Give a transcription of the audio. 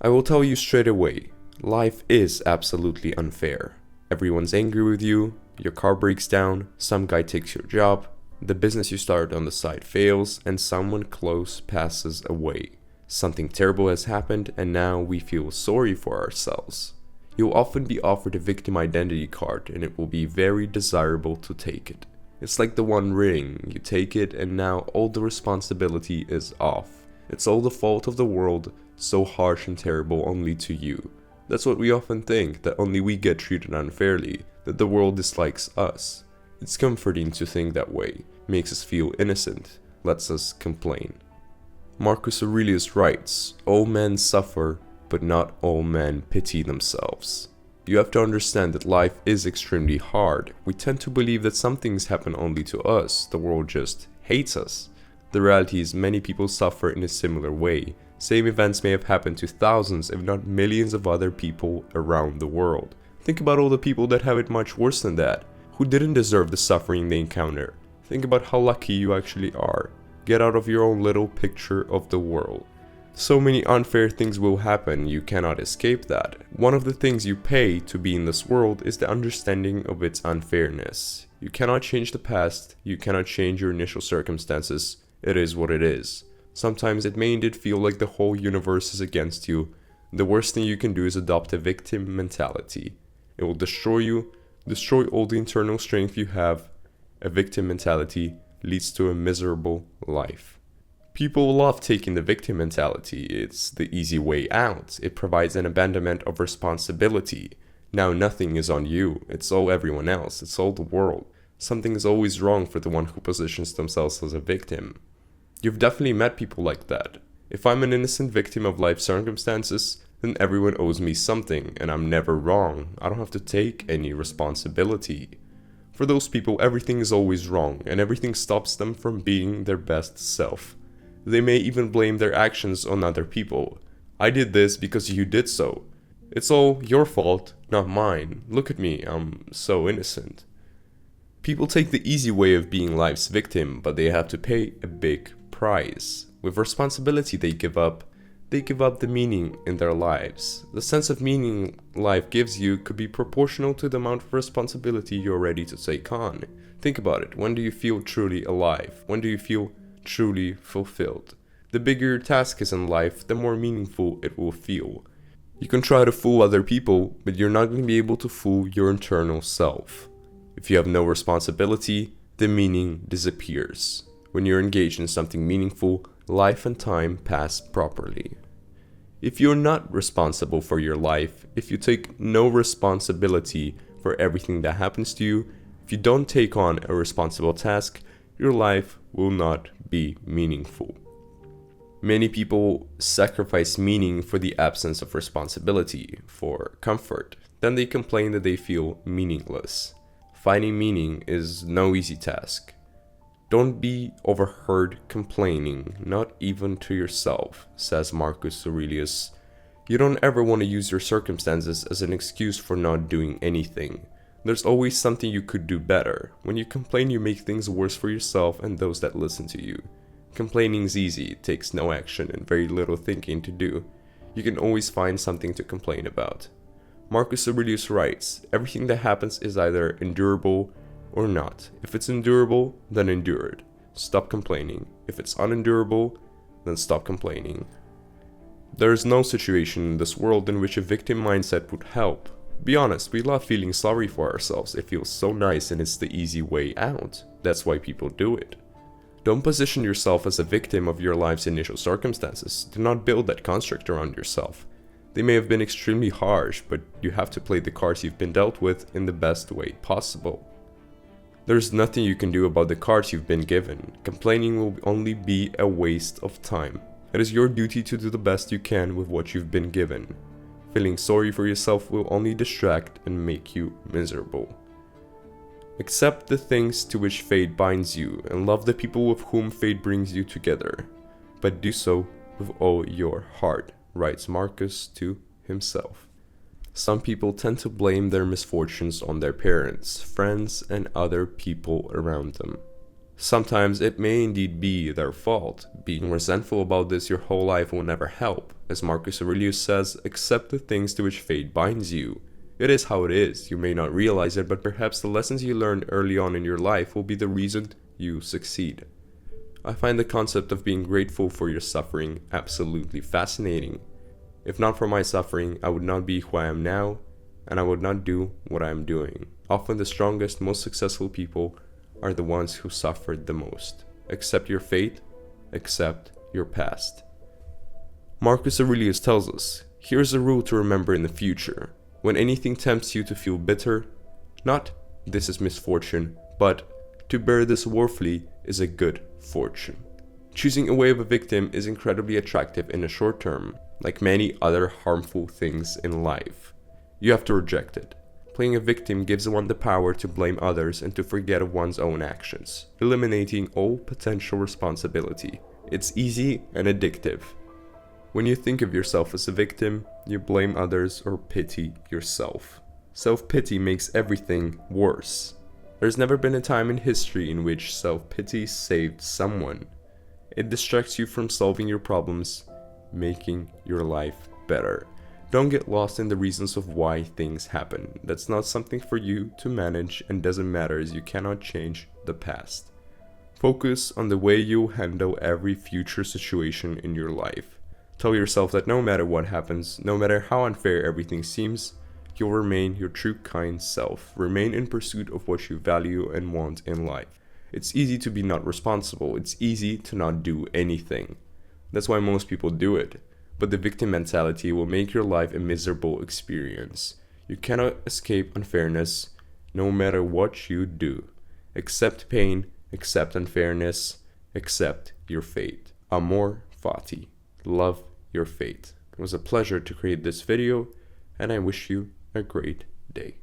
I will tell you straight away, life is absolutely unfair. Everyone's angry with you, your car breaks down, some guy takes your job, the business you started on the side fails, and someone close passes away. Something terrible has happened, and now we feel sorry for ourselves. You'll often be offered a victim identity card, and it will be very desirable to take it. It's like the One Ring, you take it and now all the responsibility is off. It's all the fault of the world, so harsh and terrible only to you. That's what we often think, that only we get treated unfairly, that the world dislikes us. It's comforting to think that way, makes us feel innocent, lets us complain. Marcus Aurelius writes, "All men suffer, but not all men pity themselves." You have to understand that life is extremely hard. We tend to believe that some things happen only to us, the world just hates us. The reality is many people suffer in a similar way. Same events may have happened to thousands, if not millions of other people around the world. Think about all the people that have it much worse than that, who didn't deserve the suffering they encounter. Think about how lucky you actually are. Get out of your own little picture of the world. So many unfair things will happen, you cannot escape that. One of the things you pay to be in this world is the understanding of its unfairness. You cannot change the past, you cannot change your initial circumstances, it is what it is. Sometimes it may indeed feel like the whole universe is against you. The worst thing you can do is adopt a victim mentality. It will destroy you, destroy all the internal strength you have. A victim mentality leads to a miserable life. People love taking the victim mentality. It's the easy way out. It provides an abandonment of responsibility. Now nothing is on you. It's all everyone else. It's all the world. Something is always wrong for the one who positions themselves as a victim. You've definitely met people like that. If I'm an innocent victim of life circumstances, then everyone owes me something, and I'm never wrong. I don't have to take any responsibility. For those people, everything is always wrong, and everything stops them from being their best self. They may even blame their actions on other people. I did this because you did so. It's all your fault, not mine. Look at me, I'm so innocent. People take the easy way of being life's victim, but they have to pay a big price. With responsibility they give up the meaning in their lives. The sense of meaning life gives you could be proportional to the amount of responsibility you're ready to take on. Think about it. When do you feel truly alive? When do you feel truly fulfilled? The bigger your task is in life, the more meaningful it will feel. You can try to fool other people, but you're not going to be able to fool your internal self. If you have no responsibility, the meaning disappears. When you're engaged in something meaningful, life and time pass properly. If you're not responsible for your life, if you take no responsibility for everything that happens to you, if you don't take on a responsible task, your life will not be meaningful. Many people sacrifice meaning for the absence of responsibility, for comfort. Then they complain that they feel meaningless. Finding meaning is no easy task. Don't be overheard complaining, not even to yourself, says Marcus Aurelius. You don't ever want to use your circumstances as an excuse for not doing anything. There's always something you could do better. When you complain, you make things worse for yourself and those that listen to you. Complaining is easy, it takes no action and very little thinking to do. You can always find something to complain about. Marcus Aurelius writes, everything that happens is either endurable or not. If it's endurable, then endure it. Stop complaining. If it's unendurable, then stop complaining. There is no situation in this world in which a victim mindset would help. Be honest, we love feeling sorry for ourselves. It feels so nice and it's the easy way out. That's why people do it. Don't position yourself as a victim of your life's initial circumstances. Do not build that construct around yourself. They may have been extremely harsh, but you have to play the cards you've been dealt with in the best way possible. There's nothing you can do about the cards you've been given. Complaining will only be a waste of time. It is your duty to do the best you can with what you've been given. Feeling sorry for yourself will only distract and make you miserable. Accept the things to which fate binds you and love the people with whom fate brings you together. But do so with all your heart, writes Marcus to himself. Some people tend to blame their misfortunes on their parents, friends, and other people around them. Sometimes it may indeed be their fault. Being resentful about this your whole life will never help. As Marcus Aurelius says, accept the things to which fate binds you. It is how it is. You may not realize it, but perhaps the lessons you learned early on in your life will be the reason you succeed. I find the concept of being grateful for your suffering absolutely fascinating. If not for my suffering, I would not be who I am now, and I would not do what I am doing. Often the strongest, most successful people are the ones who suffered the most. Accept your fate, accept your past. Marcus Aurelius tells us, here's a rule to remember in the future. When anything tempts you to feel bitter, not this is misfortune, but to bear this woefully is a good fortune. Choosing a way of a victim is incredibly attractive in the short term, like many other harmful things in life. You have to reject it. Playing a victim gives one the power to blame others and to forget of one's own actions, eliminating all potential responsibility. It's easy and addictive. When you think of yourself as a victim, you blame others or pity yourself. Self-pity makes everything worse. There's never been a time in history in which self-pity saved someone. It distracts you from solving your problems, making your life better. Don't get lost in the reasons of why things happen. That's not something for you to manage and doesn't matter as you cannot change the past. Focus on the way you'll handle every future situation in your life. Tell yourself that no matter what happens, no matter how unfair everything seems, you'll remain your true kind self. Remain in pursuit of what you value and want in life. It's easy to be not responsible. It's easy to not do anything. That's why most people do it. But the victim mentality will make your life a miserable experience. You cannot escape unfairness no matter what you do. Accept pain, accept unfairness, accept your fate. Amor fati. Love your fate. It was a pleasure to create this video, and I wish you a great day.